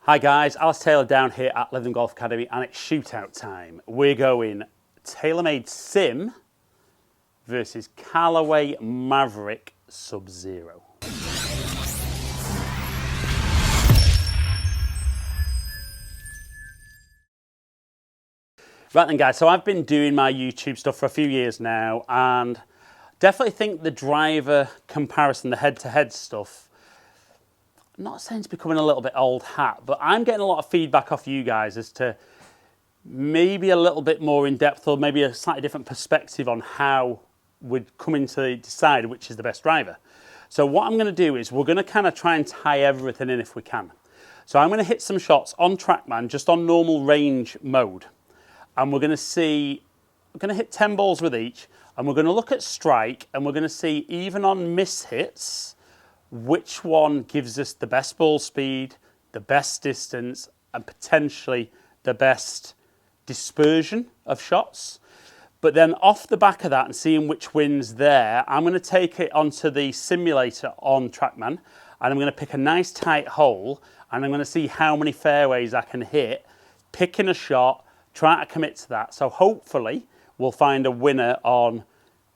Hi guys, Alice Taylor down here at Lytham Golf Academy and it's shootout time. We're going TaylorMade SIM versus Callaway Mavrik Sub-Zero. Right then guys, so I've been doing my YouTube stuff for a few years now and definitely think the driver comparison, the head-to-head stuff, I'm not saying it's becoming a little bit old hat, but I'm getting a lot of feedback off you guys as to maybe a little bit more in depth or maybe a slightly different perspective on how we're coming to decide which is the best driver. So what I'm going to do is we're going to kind of try and tie everything in if we can. So I'm going to hit some shots on Trackman, just on normal range mode. And we're going to see, we're going to hit 10 balls with each, and we're going to look at strike, and we're going to see, even on miss hits, which one gives us the best ball speed, the best distance, and potentially the best dispersion of shots. But then off the back of that and seeing which wins there, I'm going to take it onto the simulator on Trackman, and I'm going to pick a nice tight hole, and I'm going to see how many fairways I can hit, picking a shot, trying to commit to that. So hopefully we'll find a winner on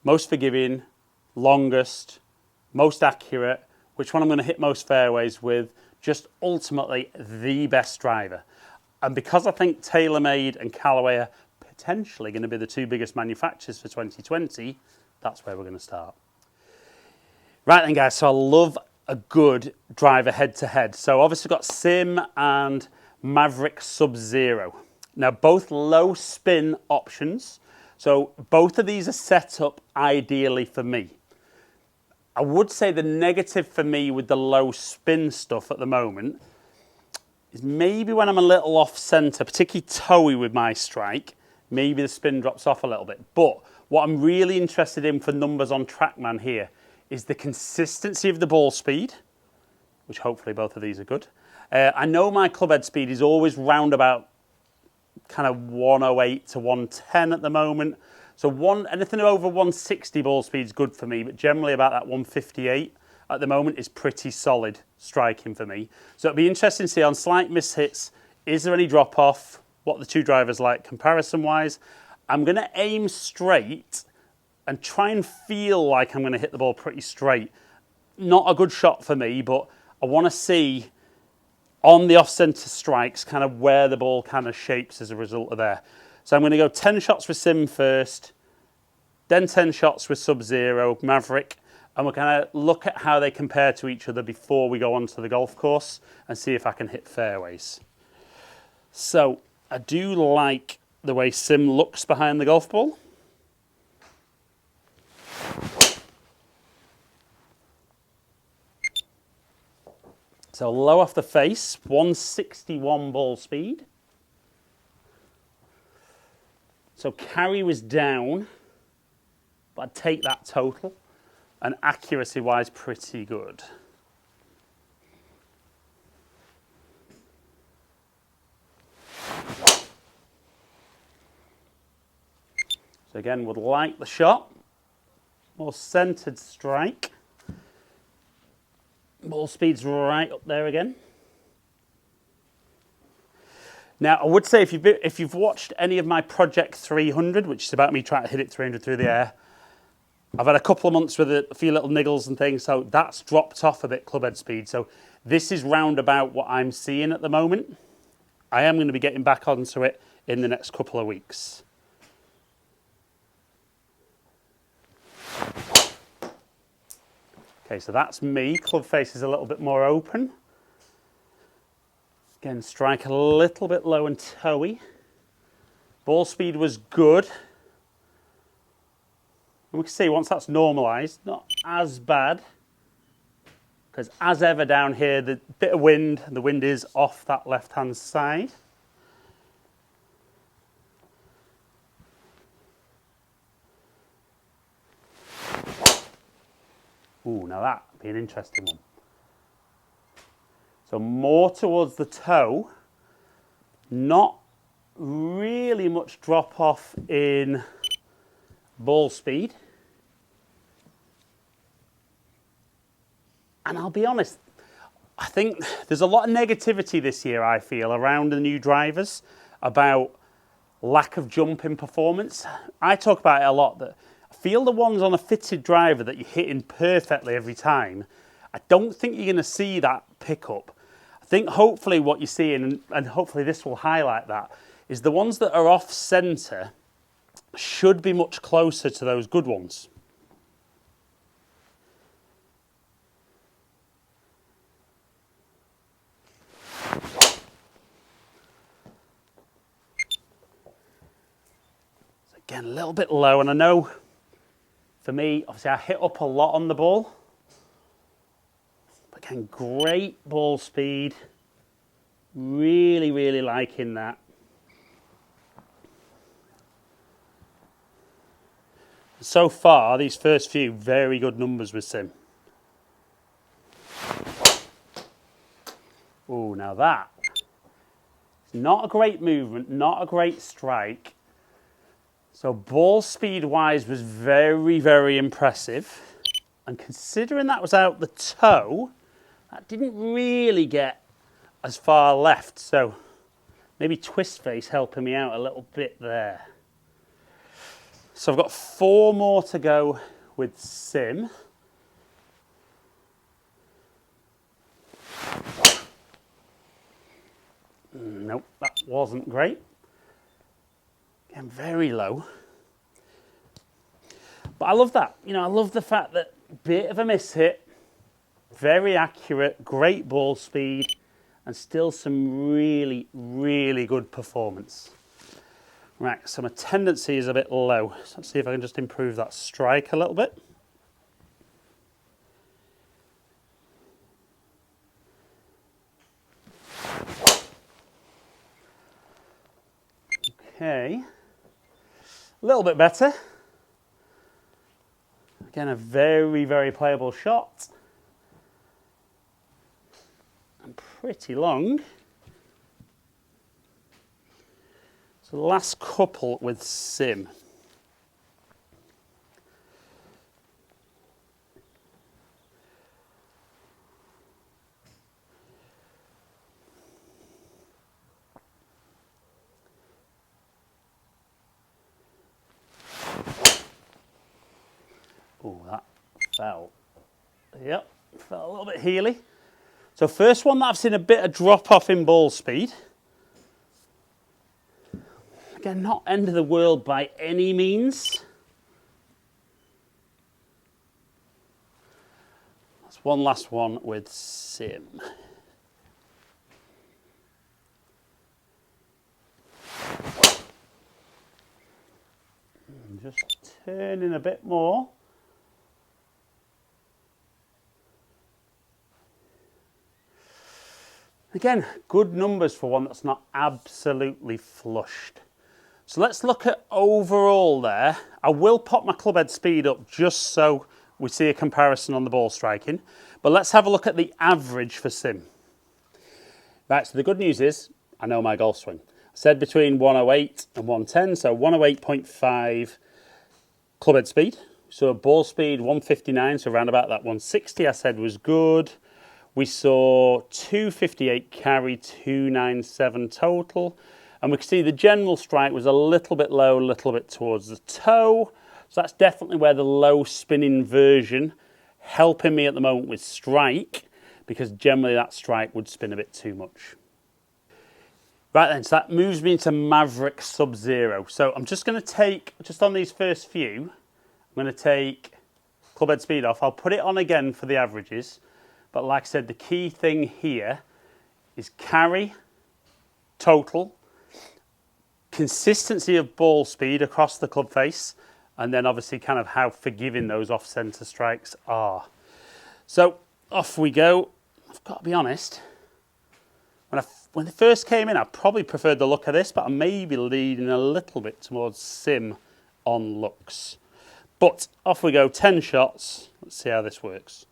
most forgiving, longest, most accurate, which one I'm going to hit most fairways with, just ultimately the best driver. And because I think TaylorMade and Callaway are potentially going to be the two biggest manufacturers for 2020, that's where we're going to start. Right then guys, so I love a good driver head-to-head. So obviously we've got SIM and Mavrik Sub-Zero. Now both low spin options, so both of these are set up ideally for me. I would say the negative for me with the low spin stuff at the moment is maybe when I'm a little off centre, particularly toey with my strike, maybe the spin drops off a little bit. But what I'm really interested in for numbers on Trackman here is the consistency of the ball speed, which hopefully both of these are good. I know my club head speed is always round about kind of 108 to 110 at the moment. So anything over 160 ball speed is good for me, but generally about that 158 at the moment is pretty solid striking for me. So it'll be interesting to see on slight miss hits, is there any drop off, what the two drivers like comparison wise. I'm going to aim straight and try and feel like I'm going to hit the ball pretty straight. Not a good shot for me, but I want to see on the off-centre strikes kind of where the ball kind of shapes as a result of there. So I'm going to go 10 shots with SIM first, then 10 shots with Sub-Zero, Mavrik, and we're going to look at how they compare to each other before we go onto the golf course and see if I can hit fairways. So I do like the way SIM looks behind the golf ball. So low off the face, 161 ball speed. So carry was down, but I'd take that total. And accuracy-wise, pretty good. So again, would like the shot. More centered strike. Ball speed's right up there again. Now, I would say if you've watched any of my Project 300, which is about me trying to hit it 300 through the air, I've had a couple of months with it, a few little niggles and things, so that's dropped off a bit club head speed. So this is round about what I'm seeing at the moment. I am going to be getting back onto it in the next couple of weeks. Okay, so that's me. Club face is a little bit more open. Again, strike a little bit low and toey. Ball speed was good. And we can see once that's normalised, not as bad. Because as ever down here, the bit of wind, and the wind is off that left-hand side. Ooh, now that'd be an interesting one. So more towards the toe, not really much drop off in ball speed. And I'll be honest, I think there's a lot of negativity this year, I feel, around the new drivers about lack of jump in performance. I talk about it a lot, that I feel the ones on a fitted driver that you're hitting perfectly every time, I don't think you're going to see that pickup. I think hopefully what you're seeing, and hopefully this will highlight that, is the ones that are off centre should be much closer to those good ones. So again, a little bit low, and I know for me, obviously I hit up a lot on the ball. But again, great ball speed. Really, really liking that. So far, these first few, very good numbers with Sim. Oh, now that. Not a great movement, not a great strike. So ball speed wise was very, very impressive. And considering that was out the toe, that didn't really get as far left. So maybe twist face helping me out a little bit there. So I've got 4 more to go with Sim. Nope, that wasn't great. Again, very low. But I love that. You know, I love the fact that bit of a miss hit, very accurate, great ball speed, and still some really, really good performance. Right, so my tendency is a bit low. So let's see if I can just improve that strike a little bit. Okay, a little bit better. Again, a very, very playable shot. And pretty long. So the last couple with Sim. Oh, that felt, yep, felt a little bit heely. So first one that I've seen a bit of drop off in ball speed. Again, not end of the world by any means. That's one last one with Sim. And just turning a bit more. Again, good numbers for one that's not absolutely flushed. So let's look at overall there. I will pop my club head speed up just so we see a comparison on the ball striking. But let's have a look at the average for Sim. Right, so the good news is, I know my golf swing. I said between 108 and 110, so 108.5 club head speed. So ball speed 159, so around about that 160 I said was good. We saw 258 carry, 297 total. And we can see the general strike was a little bit low, a little bit towards the toe. So that's definitely where the low spinning version helping me at the moment with strike, because generally that strike would spin a bit too much. Right then, so that moves me into Mavrik Sub-Zero. So I'm just going to take, just on these first few, I'm going to take club head speed off. I'll put it on again for the averages. But like I said, the key thing here is carry, total, consistency of ball speed across the club face, and then obviously kind of how forgiving those off-centre strikes are. So off we go. I've got to be honest, when they first came in, I probably preferred the look of this, but I may be leaning a little bit towards Sim on looks. But off we go, 10 shots. Let's see how this works.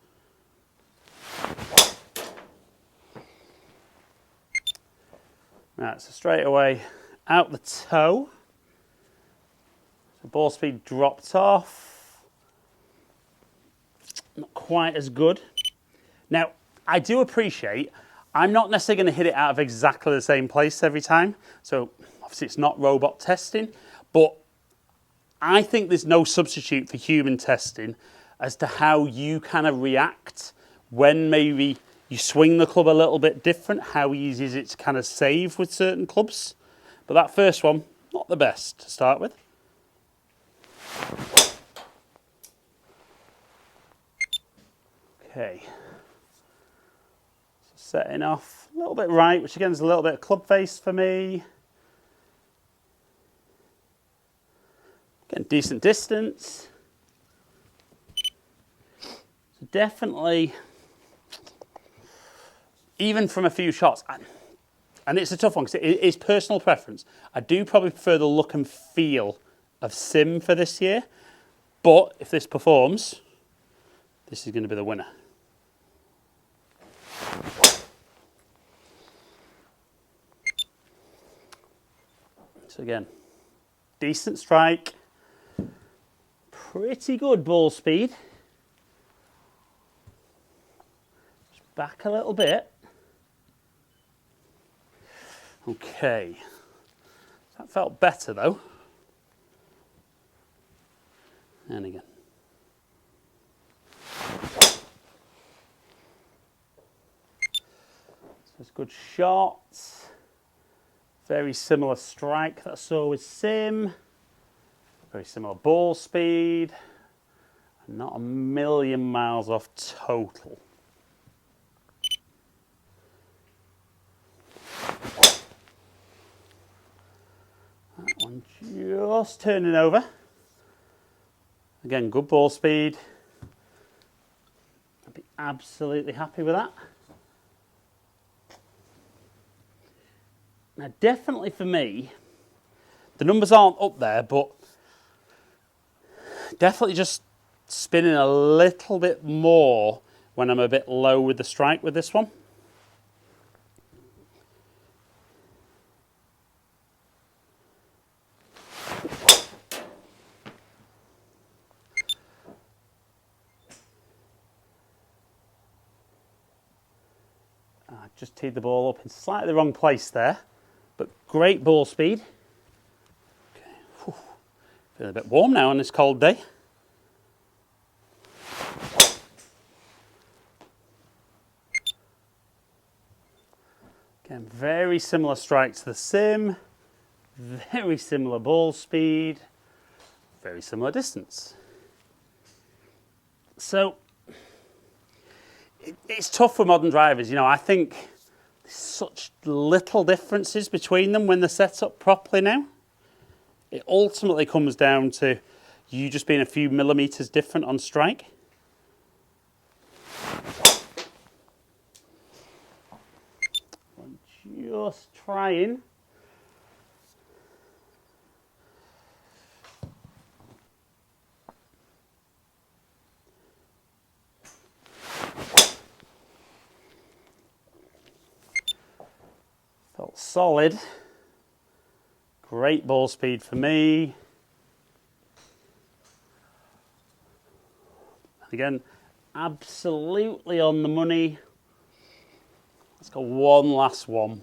Right, so straight away out the toe. So ball speed dropped off. Not quite as good. Now, I do appreciate, I'm not necessarily going to hit it out of exactly the same place every time. So obviously it's not robot testing, but I think there's no substitute for human testing as to how you kind of react when maybe you swing the club a little bit different, how easy is it to kind of save with certain clubs. But that first one, not the best to start with. Okay. So setting off a little bit right, which again is a little bit of club face for me. Getting decent distance. So definitely, even from a few shots, and it's a tough one because it is personal preference. I do probably prefer the look and feel of SIM for this year, but if this performs, this is going to be the winner. So again, decent strike, pretty good ball speed. Just back a little bit. Okay, that felt better though. And again. So it's good shots. Very similar strike that I saw with SIM. Very similar ball speed. Not a million miles off total. That one just turning over. Again, good ball speed. I'd be absolutely happy with that. Now, definitely for me, the numbers aren't up there, but definitely just spinning a little bit more when I'm a bit low with the strike with this one. Just teed the ball up in slightly the wrong place there, but great ball speed. Okay. Whew. Feeling a bit warm now on this cold day. Again, very similar strike to the SIM, very similar ball speed, very similar distance. So it's tough for modern drivers, you know. I think there's such little differences between them when they're set up properly now. It ultimately comes down to you just being a few millimeters different on strike. I'm just trying. Felt solid. Great ball speed for me. Again, absolutely on the money. Let's go one last one.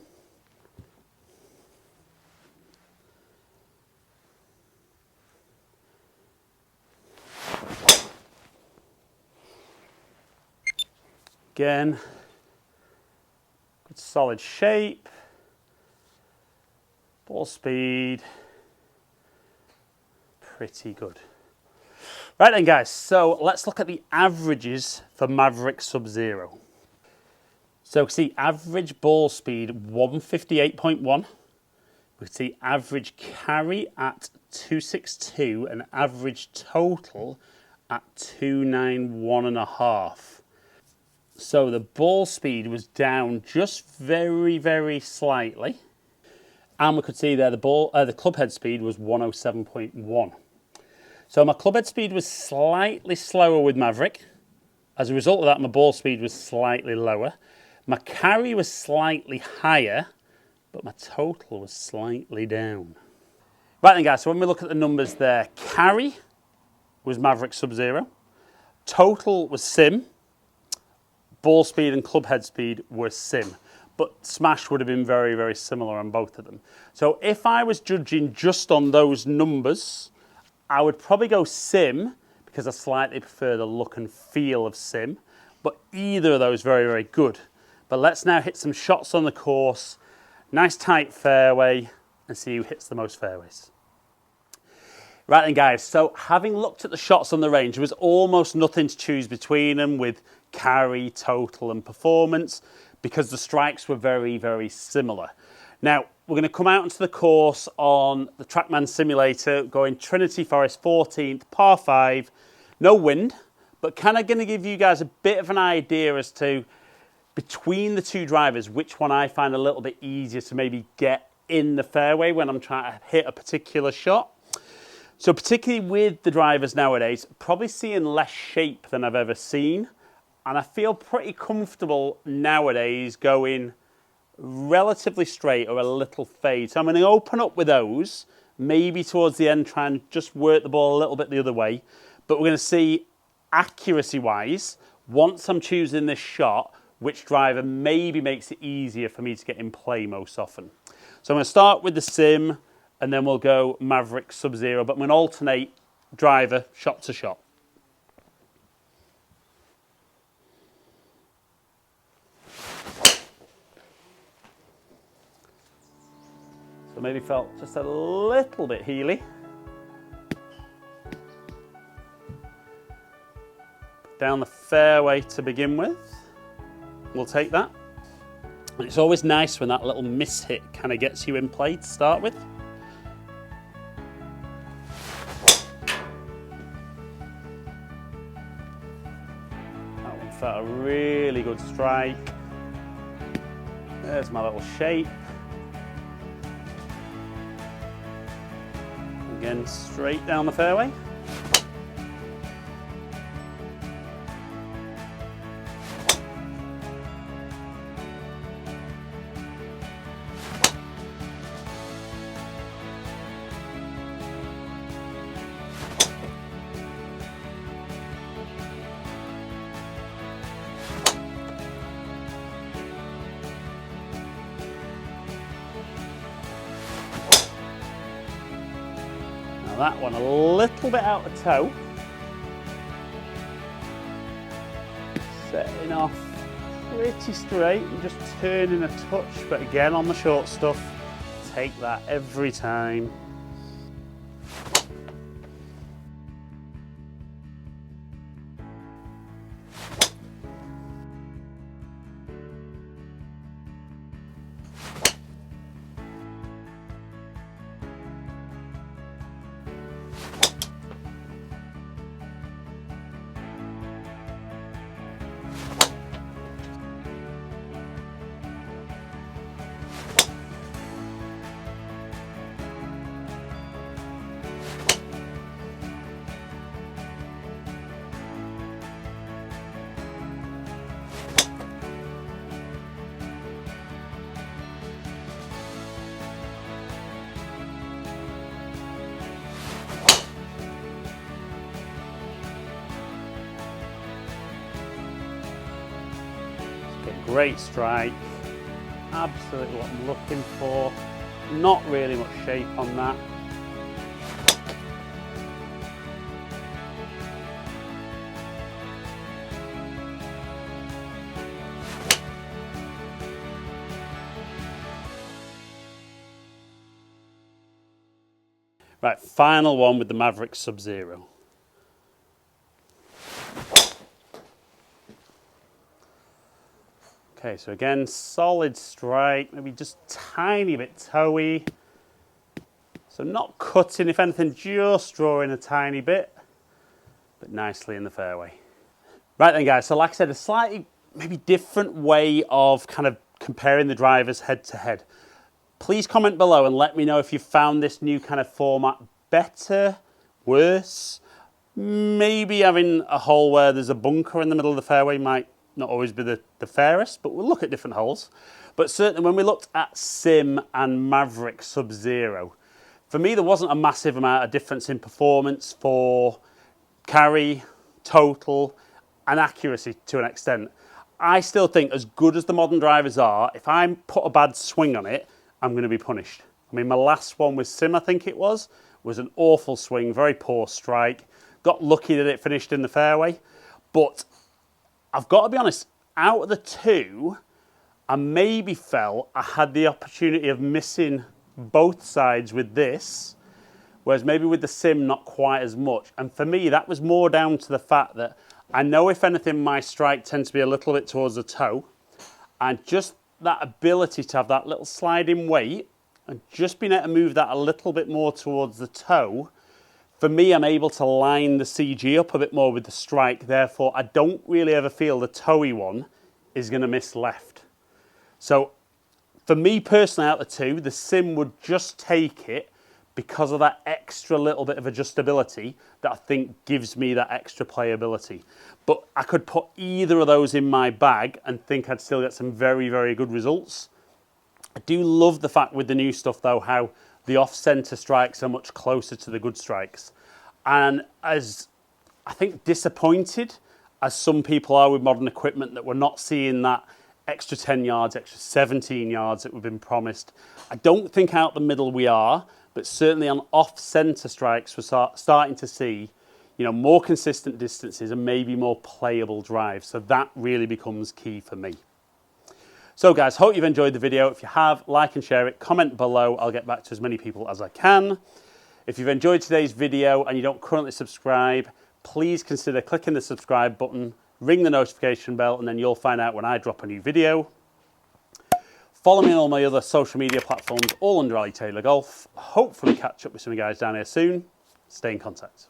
Again, good solid shape. Ball speed, pretty good. Right then guys, so let's look at the averages for Mavrik Sub-Zero. So we can see average ball speed 158.1. We can see average carry at 262 and average total at 291.5. So the ball speed was down just very, very slightly. And we could see there the club head speed was 107.1. So my club head speed was slightly slower with Mavrik. As a result of that, my ball speed was slightly lower. My carry was slightly higher, but my total was slightly down. Right then guys, so when we look at the numbers there, carry was Mavrik Sub-Zero. Total was SIM. ball speed and club head speed were sim, but smash would have been very, very similar on both of them. So if I was judging just on those numbers, I would probably go sim because I slightly prefer the look and feel of sim, but either of those very, very good. But let's now hit some shots on the course, nice tight fairway, and see who hits the most fairways. Right then guys, so having looked at the shots on the range, there was almost nothing to choose between them with carry, total and performance because the strikes were very, very similar. Now, we're going to come out into the course on the Trackman simulator, going Trinity Forest 14th, par 5, no wind, but kind of going to give you guys a bit of an idea as to between the two drivers, which one I find a little bit easier to maybe get in the fairway when I'm trying to hit a particular shot. So particularly with the drivers nowadays, probably seeing less shape than I've ever seen. And I feel pretty comfortable nowadays going relatively straight or a little fade. So I'm going to open up with those, maybe towards the end try and just work the ball a little bit the other way. But we're going to see accuracy-wise, once I'm choosing this shot, which driver maybe makes it easier for me to get in play most often. So I'm going to start with the sim, and then we'll go Mavrik Sub-Zero, but I'm going to alternate driver shot to shot. So maybe felt just a little bit heely. Down the fairway to begin with. We'll take that. And it's always nice when that little miss hit kind of gets you in play to start with. That one felt a really good strike. There's my little shape. Again, straight down the fairway. That one a little bit out of toe. Setting off pretty straight and just turning a touch, but again on the short stuff, take that every time. Great strike, absolutely what I'm looking for. Not really much shape on that. Right, final one with the Mavrik Sub-Zero. Okay, so again, solid strike, maybe just tiny bit toey. So not cutting, if anything, just drawing a tiny bit, but nicely in the fairway. Right then guys, so like I said, a slightly maybe different way of kind of comparing the drivers head to head. Please comment below and let me know if you found this new kind of format better, worse. Maybe having a hole where there's a bunker in the middle of the fairway might not always be the fairest, but we'll look at different holes. But certainly when we looked at Sim and Mavrik Sub-Zero, for me there wasn't a massive amount of difference in performance for carry, total and accuracy to an extent. I still think, as good as the modern drivers are, if I put a bad swing on it, I'm going to be punished. I mean, my last one with SIM, I think it was an awful swing, very poor strike. Got lucky that it finished in the fairway. But I've got to be honest, out of the two, I maybe felt I had the opportunity of missing both sides with this, whereas maybe with the SIM, not quite as much. And for me, that was more down to the fact that I know, if anything, my strike tends to be a little bit towards the toe. And just that ability to have that little sliding weight and just being able to move that a little bit more towards the toe, for me, I'm able to line the CG up a bit more with the strike. Therefore, I don't really ever feel the toey one is going to miss left. So for me personally, out of the two, the SIM would just take it because of that extra little bit of adjustability that I think gives me that extra playability. But I could put either of those in my bag and think I'd still get some very, very good results. I do love the fact with the new stuff though, how the off-centre strikes are much closer to the good strikes. And as I think disappointed as some people are with modern equipment that we're not seeing that extra 10 yards, extra 17 yards that we've been promised, I don't think out the middle we are, but certainly on off-centre strikes, we're starting to see, you know, more consistent distances and maybe more playable drives. So that really becomes key for me. So guys, hope you've enjoyed the video. If you have, like and share it, comment below. I'll get back to as many people as I can. If you've enjoyed today's video and you don't currently subscribe, please consider clicking the subscribe button, ring the notification bell, and then you'll find out when I drop a new video. Follow me on all my other social media platforms, all under Ali Taylor Golf. Hopefully catch up with some of you guys down here soon. Stay in contact.